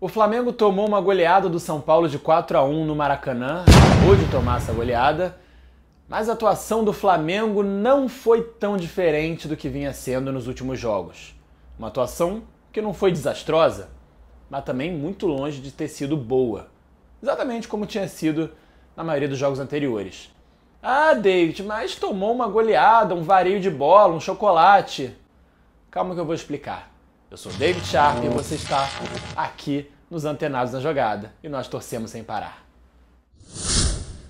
O Flamengo tomou uma goleada do São Paulo de 4-1 no Maracanã, acabou de tomar essa goleada, mas a atuação do Flamengo não foi tão diferente do que vinha sendo nos últimos jogos. Uma atuação que não foi desastrosa, mas também muito longe de ter sido boa, exatamente como tinha sido na maioria dos jogos anteriores. Ah, David, mas tomou uma goleada, um vareio de bola, um chocolate. Calma que eu vou explicar. Eu sou David Sharp e você está aqui nos Antenados na Jogada e nós torcemos sem parar.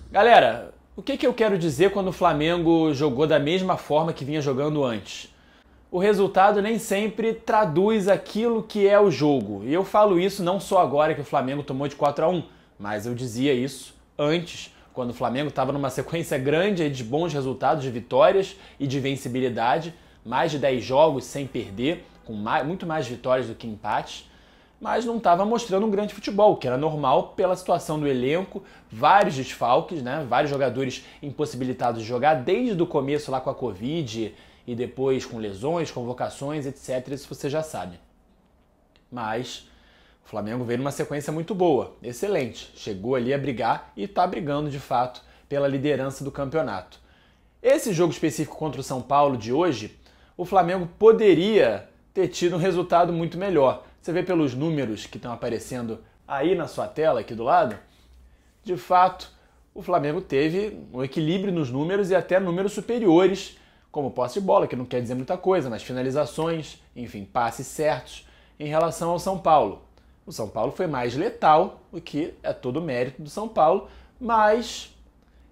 Galera, o que eu quero dizer quando o Flamengo jogou da mesma forma que vinha jogando antes? O resultado nem sempre traduz aquilo que é o jogo. E eu falo isso não só agora que o Flamengo tomou de 4-1, mas eu dizia isso antes, quando o Flamengo estava numa sequência grande de bons resultados, de vitórias e de vencibilidade, mais de 10 jogos sem perder, com muito mais vitórias do que empates, mas não estava mostrando um grande futebol, que era normal pela situação do elenco, vários desfalques, né? Vários jogadores impossibilitados de jogar desde o começo lá com a Covid e depois com lesões, convocações, etc. Isso você já sabe. Mas o Flamengo veio numa sequência muito boa, excelente. Chegou ali a brigar e está brigando de fato pela liderança do campeonato. Esse jogo específico contra o São Paulo de hoje, o Flamengo poderia ter tido um resultado muito melhor. Você vê pelos números que estão aparecendo aí na sua tela, aqui do lado, de fato, o Flamengo teve um equilíbrio nos números e até números superiores, como posse de bola, que não quer dizer muita coisa, mas finalizações, enfim, passes certos, em relação ao São Paulo. O São Paulo foi mais letal, o que é todo o mérito do São Paulo, mas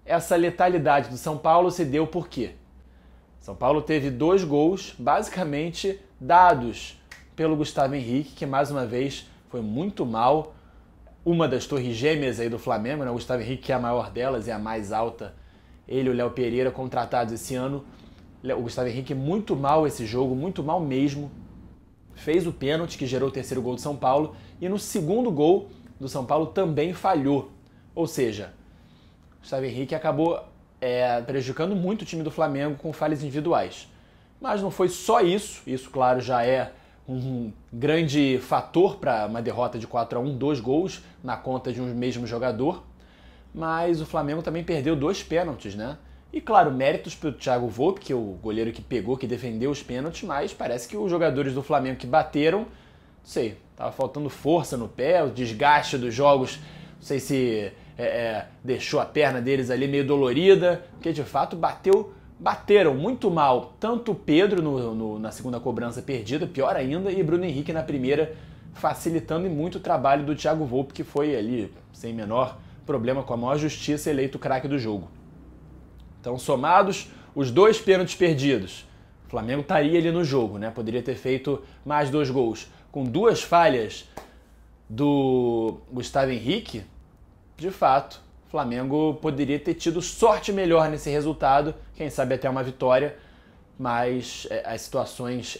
essa letalidade do São Paulo se deu por quê? São Paulo teve 2 gols, basicamente dados pelo Gustavo Henrique, que mais uma vez foi muito mal. Uma das torres gêmeas aí do Flamengo, né? O Gustavo Henrique, que é a maior delas e a mais alta, ele e o Léo Pereira contratados esse ano. O Gustavo Henrique muito mal esse jogo, muito mal mesmo. Fez o pênalti que gerou o 3º gol do São Paulo e no 2º gol do São Paulo também falhou. Ou seja, o Gustavo Henrique acabou prejudicando muito o time do Flamengo com falhas individuais. Mas não foi só isso, claro já é um grande fator para uma derrota de 4-1, 2 gols na conta de um mesmo jogador, mas o Flamengo também perdeu 2 pênaltis, né? E claro, méritos para o Thiago Volpi, que é o goleiro que pegou, que defendeu os pênaltis, mas parece que os jogadores do Flamengo que bateram, não sei, estava faltando força no pé, o desgaste dos jogos, não sei se deixou a perna deles ali meio dolorida, porque de fato bateram muito mal, tanto o Pedro na segunda cobrança perdida, pior ainda, e Bruno Henrique na primeira, facilitando muito o trabalho do Thiago Volpi, que foi ali, sem menor problema, com a maior justiça, eleito o craque do jogo. Então, somados os 2 pênaltis perdidos, o Flamengo estaria ali no jogo, né? Poderia ter feito mais 2 gols. Com 2 falhas do Gustavo Henrique, de fato, o Flamengo poderia ter tido sorte melhor nesse resultado, quem sabe até uma vitória, mas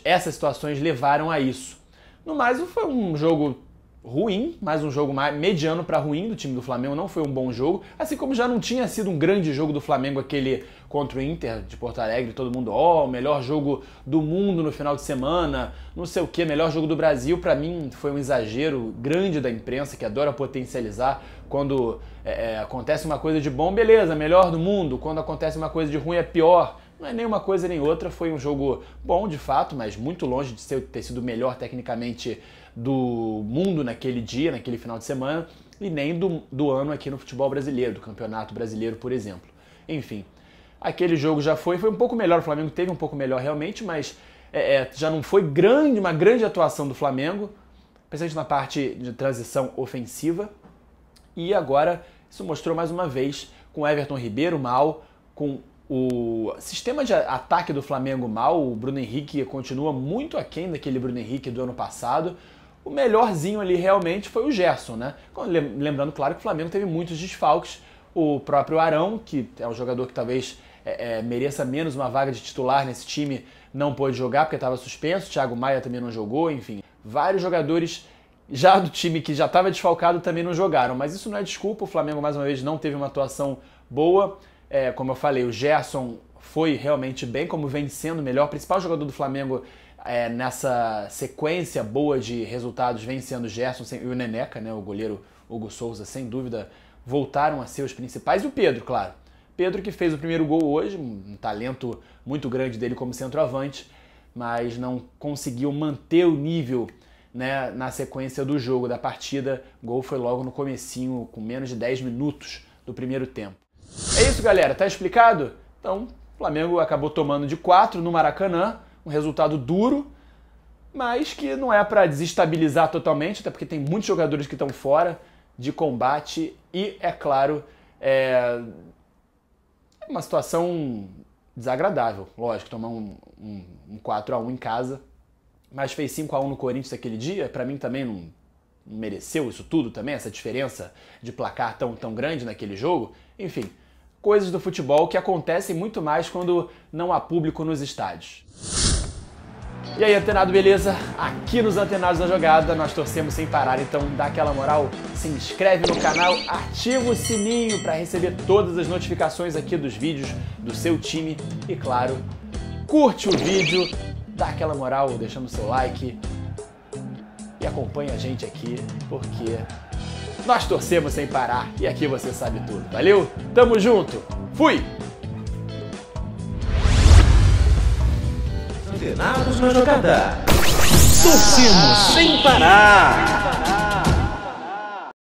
essas situações levaram a isso. No mais, foi um jogo ruim, mais um jogo mediano para ruim do time do Flamengo, não foi um bom jogo, assim como já não tinha sido um grande jogo do Flamengo aquele contra o Inter de Porto Alegre, todo mundo, o melhor jogo do mundo no final de semana, não sei o que, melhor jogo do Brasil. Para mim foi um exagero grande da imprensa, que adora potencializar. Quando acontece uma coisa de bom, beleza, melhor do mundo, quando acontece uma coisa de ruim é pior. Não é nem uma coisa nem outra, foi um jogo bom de fato, mas muito longe de ter sido o melhor tecnicamente do mundo naquele dia, naquele final de semana, e nem do ano aqui no futebol brasileiro, do Campeonato Brasileiro, por exemplo. Enfim, aquele jogo já foi um pouco melhor, o Flamengo teve um pouco melhor realmente, mas já não foi uma grande atuação do Flamengo, principalmente na parte de transição ofensiva, e agora isso mostrou mais uma vez com o Everton Ribeiro mal, com o sistema de ataque do Flamengo mal, o Bruno Henrique continua muito aquém daquele Bruno Henrique do ano passado. O melhorzinho ali realmente foi o Gerson, né? Lembrando, claro, que o Flamengo teve muitos desfalques. O próprio Arão, que é um jogador que talvez mereça menos uma vaga de titular nesse time, não pôde jogar porque estava suspenso. O Thiago Maia também não jogou, enfim. Vários jogadores já do time que já estava desfalcado também não jogaram. Mas isso não é desculpa, o Flamengo mais uma vez não teve uma atuação boa. Como eu falei, o Gerson foi realmente bem, como vem sendo o melhor. O principal jogador do Flamengo nessa sequência boa de resultados, vem sendo o Gerson e o Neneca, né, o goleiro Hugo Souza, sem dúvida, voltaram a ser os principais. E o Pedro, claro. Pedro que fez o primeiro gol hoje, um talento muito grande dele como centroavante, mas não conseguiu manter o nível, né, na sequência do jogo, da partida. O gol foi logo no comecinho, com menos de 10 minutos do primeiro tempo. É isso, galera. Tá explicado? Então, o Flamengo acabou tomando de 4 no Maracanã, um resultado duro, mas que não é para desestabilizar totalmente, até porque tem muitos jogadores que estão fora de combate e, é claro, é uma situação desagradável, lógico, tomar um 4-1 em casa, mas fez 5-1 no Corinthians aquele dia, pra mim também não mereceu isso tudo também, essa diferença de placar tão grande naquele jogo. Enfim, coisas do futebol que acontecem muito mais quando não há público nos estádios. E aí, antenado, beleza? Aqui nos Antenados da Jogada nós torcemos sem parar, então dá aquela moral, se inscreve no canal, ativa o sininho para receber todas as notificações aqui dos vídeos do seu time e, claro, curte o vídeo, dá aquela moral deixando o seu like e acompanha a gente aqui, porque nós torcemos sem parar e aqui você sabe tudo. Valeu? Tamo junto! Fui! Antenados na Jogada. Torcemos sem parar.